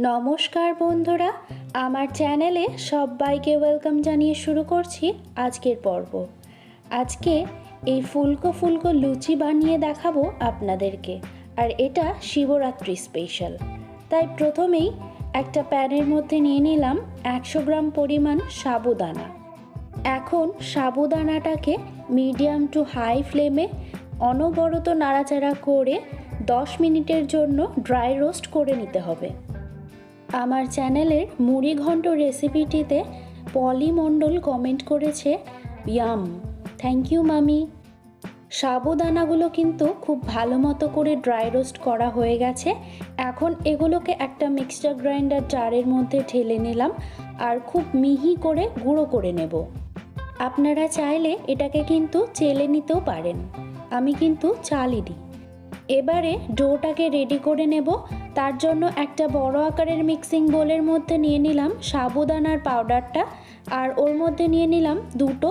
নমস্কার বন্ধুরা, আমার চ্যানেলে সবাইকে ওয়েলকাম জানিয়ে শুরু করছি আজকের পর্ব। আজকে এই ফুলকো ফুলকো লুচি বানিয়ে দেখাবো আপনাদেরকে, আর এটা শিবরাত্রি স্পেশাল। তাই প্রথমেই একটা প্যানের মধ্যে নিয়ে নিলাম 100 গ্রাম পরিমাণ সাবুদানা। এখন সাবুদানাটাকে মিডিয়াম টু হাই ফ্লেমে অনবরত নাড়াচাড়া করে 10 মিনিটের জন্য ড্রাই রোস্ট করে নিতে হবে। আমার চ্যানেলের মুড়ি ঘন্ট রেসিপিটিতে পলি মণ্ডল কমেন্ট করেছে, ইয়াম, থ্যাংক ইউ মামি। সাবুদানাগুলো কিন্তু খুব ভালো মতো করে ড্রাই রোস্ট করা হয়ে গেছে। এখন এগুলোকে একটা মিক্সচার গ্রাইন্ডার জারের মধ্যে ঢেলে নিলাম আর খুব মিহি করে গুঁড়ো করে নেব। আপনারা চাইলে এটাকে কিন্তু চেলে নিতেও পারেন, আমি কিন্তু চালই দিই। এবারে ডোটাকে রেডি করে নেব। তার জন্য একটা বড় আকারের মিক্সিং বোলের মধ্যে নিয়ে নিলাম সাবুদানার পাউডারটা, আর ওর মধ্যে নিয়ে নিলাম দুটো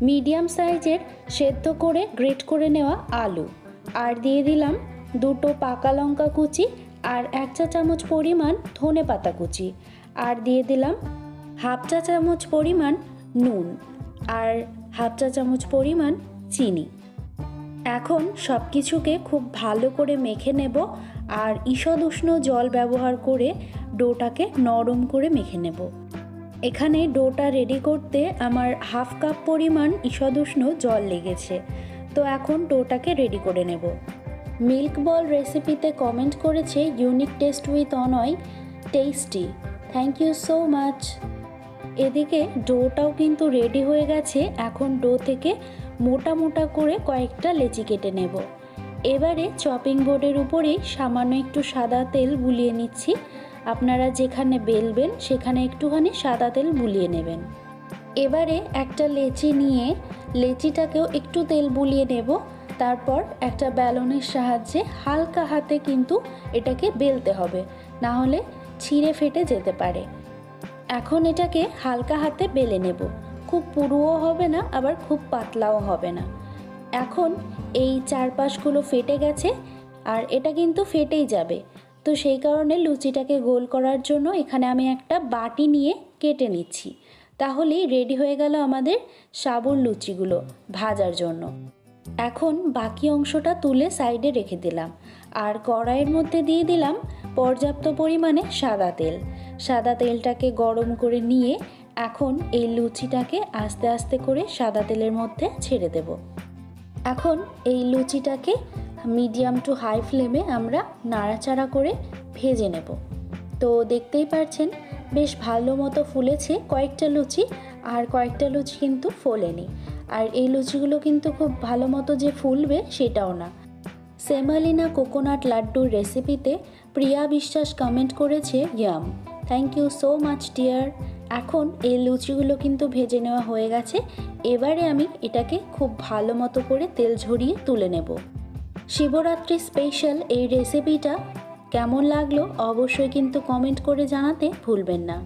মিডিয়াম সাইজের সেদ্ধ করে গ্রেট করে নেওয়া আলু, আর দিয়ে দিলাম দুটো পাকা লঙ্কা কুচি, আর 1 চা চামচ পরিমাণ ধনে পাতা কুচি, আর দিয়ে দিলাম হাফ চা চামচ পরিমাণ নুন, আর হাফ চা চামচ পরিমাণ চিনি। এখন সব কিছুকে খুব ভালো করে মেখে নেব, আর ঈষদ উষ্ণ জল ব্যবহার করে ডোটাকে নরম করে মেখে নেব। এখানে ডোটা রেডি করতে আমার হাফ কাপ পরিমাণ ঈষদ উষ্ণ জল লেগেছে। তো এখন ডোটাকে রেডি করে নেব। মিল্ক বল রেসিপিতে কমেন্ট করেছে, unique taste with Anay, tasty, thank you so much. এদিকে ডোটাও কিন্তু রেডি হয়ে গেছে। এখন ডো থেকে মোটা মোটা করে কয়েকটা লেচি কেটে নেব। এবারে চপিং বোর্ডের উপরেই সামান্য একটু সাদা তেল বুলিয়ে নিচ্ছি। আপনারা যেখানে বেলবেন সেখানে একটুখানি সাদা তেল বুলিয়ে নেবেন। এবারে একটা লেচি নিয়ে লেচিটাকেও একটু তেল বুলিয়ে নেব। তারপর একটা ব্যালনের সাহায্যে হালকা হাতে কিন্তু এটাকে বেলতে হবে, না হলে ছিঁড়ে ফেটে যেতে পারে। এখন এটাকে হালকা হাতে বেলে নেব। খুব পুরুও হবে না, আবার খুব পাতলাও হবে না। এখন এই চারপাশগুলো ফেটে গেছে, আর এটা কিন্তু ফেটেই যাবে। তো সেই কারণে লুচিটাকে গোল করার জন্য এখানে আমি একটা বাটি নিয়ে কেটে নিচ্ছি। তাহলেই রেডি হয়ে গেল আমাদের সাবুর লুচিগুলো ভাজার জন্য। এখন বাকি অংশটা তুলে সাইডে রেখে দিলাম, আর কড়াইয়ের মধ্যে দিয়ে দিলাম পর্যাপ্ত পরিমাণে সাদা তেল। সাদা তেলটাকে গরম করে নিয়ে এখন এই লুচিটাকে আস্তে আস্তে করে সাদা তেলের মধ্যে ছেড়ে দেব। এখন এই লুচিটাকে মিডিয়াম টু হাই ফ্লেমে আমরা নাড়াচাড়া করে ভেজে নেব। তো দেখতেই পাচ্ছেন বেশ ভালো মতো ফুলেছে কয়েকটা লুচি, আর কয়েকটা লুচি কিন্তু ফোলেনি। আর এই লুচিগুলো কিন্তু খুব ভালো মতো যে ফুলবে সেটাও না। সেমালিনা কোকোনাট লাড্ডুর রেসিপিতে প্রিয়া বিশ্বাস কমেন্ট করেছে, yum, thank you so much dear. এখন এই লুচিগুলো কিন্তু ভেজে নেওয়া হয়ে গেছে। এবারে আমি এটাকে খুব ভালো মতো করে তেল ঝরিয়ে তুলে নেব। শিবরাত্রি স্পেশাল এই রেসিপিটা কেমন লাগলো অবশ্যই কিন্তু কমেন্ট করে জানাতে ভুলবেন না।